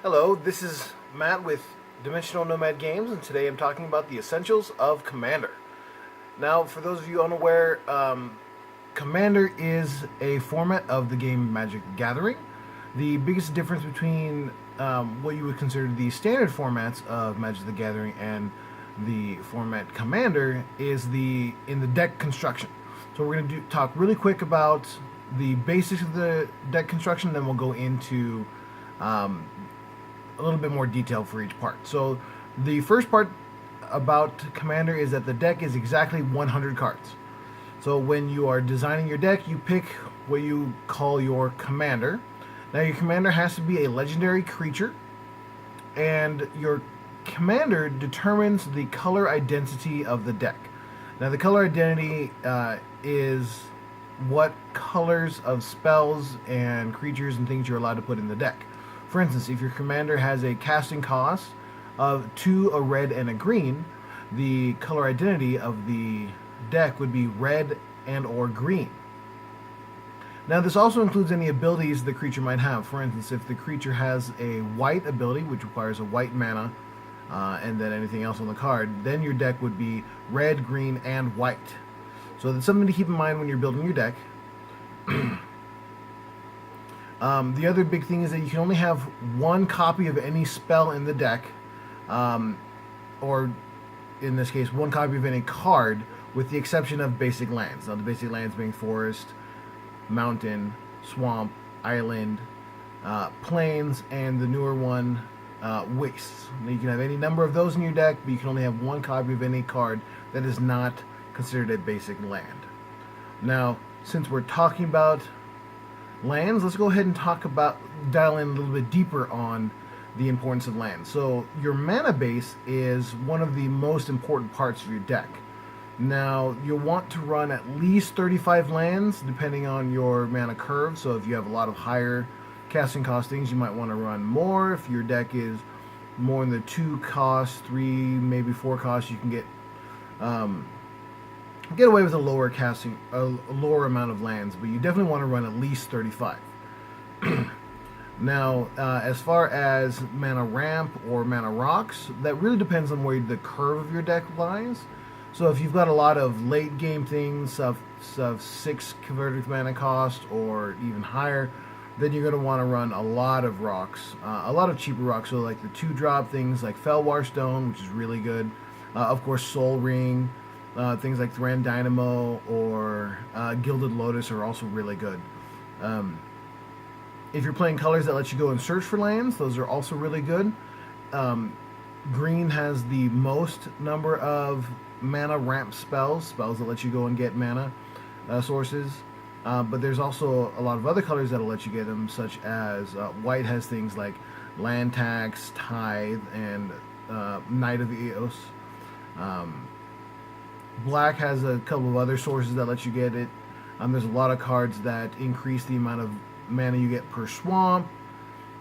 Hello, this is Matt with Dimensional Nomad Games, and today I'm talking about the essentials of Commander. Now, for those of you unaware, Commander is a format of the game Magic the Gathering. The biggest difference between what you would consider the standard formats of Magic the Gathering and the format Commander is in the deck construction. So we're going to talk really quick about the basics of the deck construction, then we'll go into a little bit more detail for each part. So the first part about Commander is that the deck is exactly 100 cards. So when you are designing your deck, you pick what you call your commander. Now your commander has to be a legendary creature, and your commander determines the color identity of the deck. Now the color identity is what colors of spells and creatures and things you're allowed to put in the deck. For instance, if your commander has a casting cost of 2, a red, and a green, the color identity of the deck would be red and or green. Now this also includes any abilities the creature might have. For instance, if the creature has a white ability, which requires a white mana, and then anything else on the card, then your deck would be red, green, and white. So that's something to keep in mind when you're building your deck. The other big thing is that you can only have one copy of any spell in the deck, or in this case, one copy of any card, with the exception of basic lands. Now, the basic lands being forest, mountain, swamp, island, plains, and the newer one, wastes. Now, you can have any number of those in your deck, but you can only have one copy of any card that is not considered a basic land. Now, since we're talking about lands, let's go ahead and dial in a little bit deeper on the importance of lands. So your mana base is one of the most important parts of your deck. Now you'll want to run at least 35 lands depending on your mana curve. So if you have a lot of higher casting cost things, you might want to run more. If your deck is more in the 2 cost, 3, maybe 4 cost, you can get away with a lower amount of lands, but you definitely want to run at least 35. Now, as far as mana ramp or mana rocks, that really depends on where the curve of your deck lies. So if you've got a lot of late game things of 6 converted mana cost or even higher, then you're going to want to run a lot of rocks, a lot of cheaper rocks. So like the 2-drop things like Felwar Stone, which is really good. Of course, Soul Ring. Things like Thran Dynamo or Gilded Lotus are also really good. If you're playing colors that let you go and search for lands, those are also really good. Green has the most number of mana ramp spells that let you go and get mana sources. But there's also a lot of other colors that'll let you get them, such as white has things like Land Tax, Tithe, and Knight of Eos. Black has a couple of other sources that let you get it. There's a lot of cards that increase the amount of mana you get per swamp.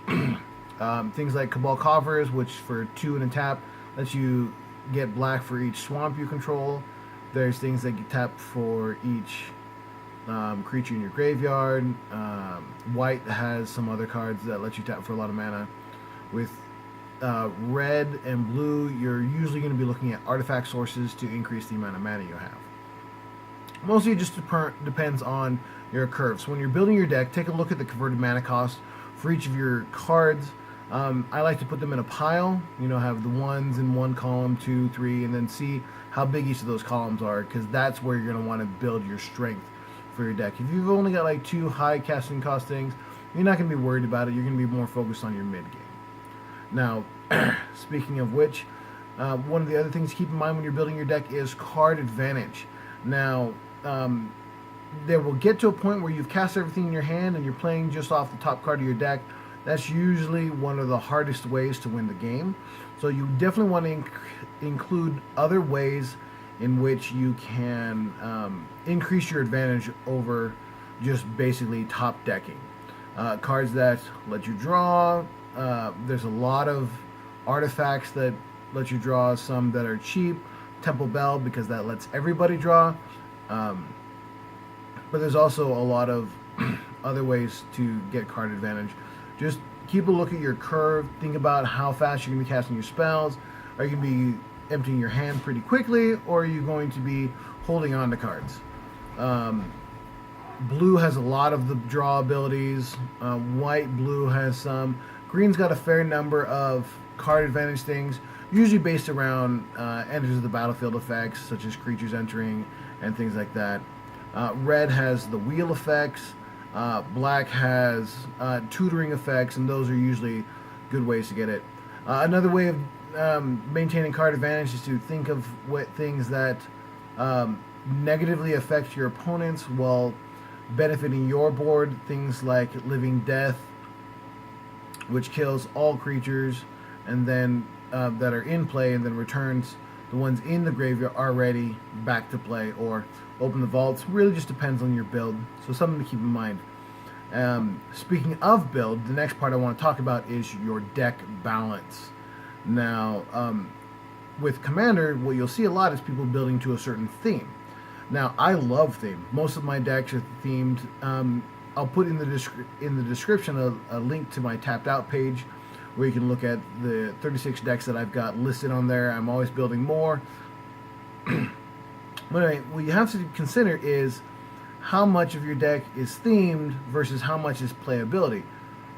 Things like Cabal Coffers, which for 2 and a tap lets you get black for each swamp you control. There's things that you tap for each creature in your graveyard. White has some other cards that let you tap for a lot of mana. With red and blue, you're usually going to be looking at artifact sources to increase the amount of mana you have. Mostly it just depends on your curve. So when you're building your deck, take a look at the converted mana cost for each of your cards. I like to put them in a pile, have the ones in one column, 2, 3, and then see how big each of those columns are, because that's where you're going to want to build your strength for your deck. If you've only got like 2 high casting cost things, you're not going to be worried about it. You're going to be more focused on your mid game. Now, speaking of which, one of the other things to keep in mind when you're building your deck is card advantage. Now, there will get to a point where you've cast everything in your hand and you're playing just off the top card of your deck. That's usually one of the hardest ways to win the game. So you definitely want to include other ways in which you can increase your advantage over just basically top decking. Cards that let you draw. There's a lot of artifacts that let you draw, some that are cheap. Temple Bell, because that lets everybody draw. But there's also a lot of other ways to get card advantage. Just keep a look at your curve. Think about how fast you're going to be casting your spells. Are you going to be emptying your hand pretty quickly, or are you going to be holding on to cards? Blue has a lot of the draw abilities. White, blue has some. Green's got a fair number of card advantage things, usually based around enters of the battlefield effects, such as creatures entering and things like that. Red has the wheel effects. Black has tutoring effects, and those are usually good ways to get it. Another way of maintaining card advantage is to think of what things that negatively affect your opponents while benefiting your board. Things like Living Death, which kills all creatures and then that are in play, and then returns the ones in the graveyard already back to play, or open the vaults. Really just depends on your build, so something to keep in mind. Speaking of build, the next part I want to talk about is your deck balance. Now, with Commander, what you'll see a lot is people building to a certain theme. Now, I love theme. Most of my decks are themed. I'll put in the description a link to my tapped out page, where you can look at the 36 decks that I've got listed on there. I'm always building more. But anyway, what you have to consider is how much of your deck is themed versus how much is playability.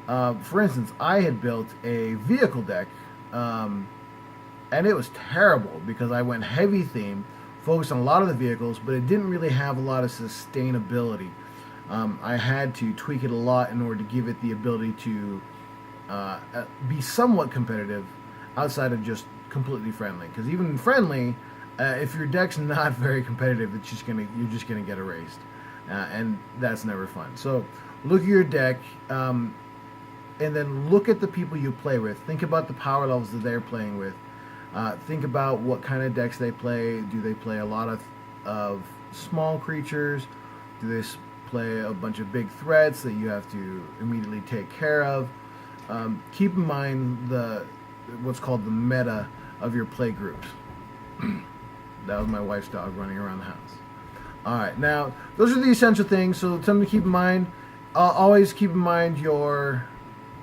For instance, I had built a vehicle deck, and it was terrible because I went heavy theme, focused on a lot of the vehicles, but it didn't really have a lot of sustainability. I had to tweak it a lot in order to give it the ability to be somewhat competitive outside of just completely friendly. Because even friendly, if your deck's not very competitive, you're just gonna get erased, and that's never fun. So look at your deck, and then look at the people you play with. Think about the power levels that they're playing with. Think about what kind of decks they play. Do they play a lot of small creatures? Do they play a bunch of big threats that you have to immediately take care of? Keep in mind what's called the meta of your play groups. That was my wife's dog running around the house. Alright, now those are the essential things, so something to keep in mind. Always keep in mind your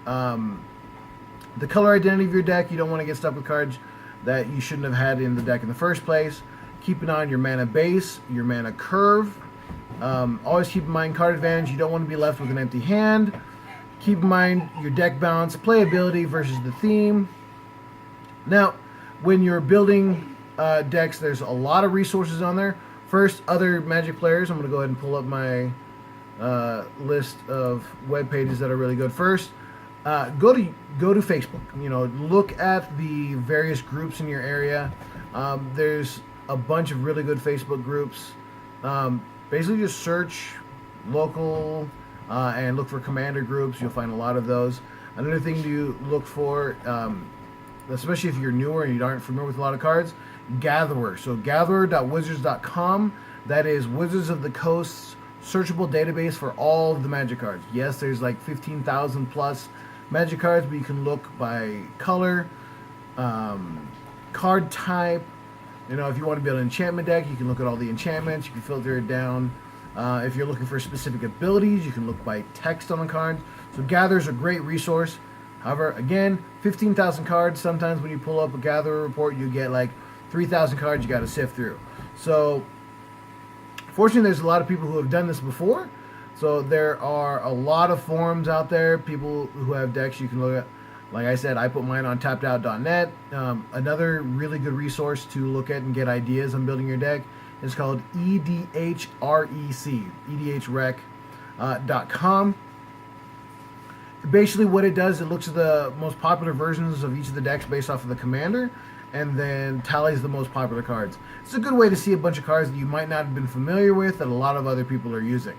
the color identity of your deck. You don't want to get stuck with cards that you shouldn't have had in the deck in the first place. Keep an eye on your mana base, your mana curve. Always keep in mind card advantage. You don't want to be left with an empty hand. Keep in mind your deck balance, playability versus the theme. Now, when you're building decks, there's a lot of resources on there. First, other Magic players. I'm going to go ahead and pull up my list of web pages that are really good. First, go to Facebook. You know, look at the various groups in your area. There's a bunch of really good Facebook groups. Basically, just search local and look for Commander groups. You'll find a lot of those. Another thing to look for, especially if you're newer and you aren't familiar with a lot of cards, Gatherer. So gatherer.wizards.com. That is Wizards of the Coast's searchable database for all of the Magic cards. Yes, there's like 15,000 plus Magic cards, but you can look by color, card type. You know, if you want to build an enchantment deck, you can look at all the enchantments. You can filter it down. If you're looking for specific abilities, you can look by text on the cards. So Gatherer's a great resource. However, again, 15,000 cards. Sometimes when you pull up a Gatherer report, you get like 3,000 cards you got to sift through. So, fortunately, there's a lot of people who have done this before. So there are a lot of forums out there, people who have decks you can look at. Like I said, I put mine on tappedout.net. Another really good resource to look at and get ideas on building your deck is called EDHREC, EDHREC.com. Basically what it does, it looks at the most popular versions of each of the decks based off of the commander, and then tallies the most popular cards. It's a good way to see a bunch of cards that you might not have been familiar with that a lot of other people are using.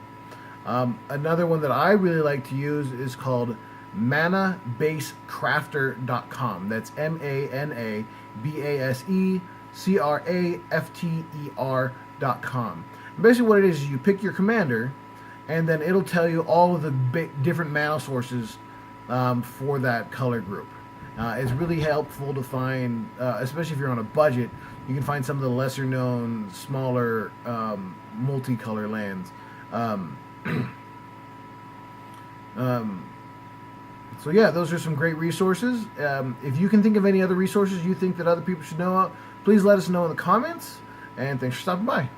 Another one that I really like to use is called manabasecrafter.com. That's manabasecrafter.com. Basically what it is you pick your commander, and then it'll tell you all of the different mana sources for that color group. It's really helpful to find, especially if you're on a budget, you can find some of the lesser known, smaller multicolor lands. So yeah, those are some great resources. If you can think of any other resources you think that other people should know, please let us know in the comments. And thanks for stopping by.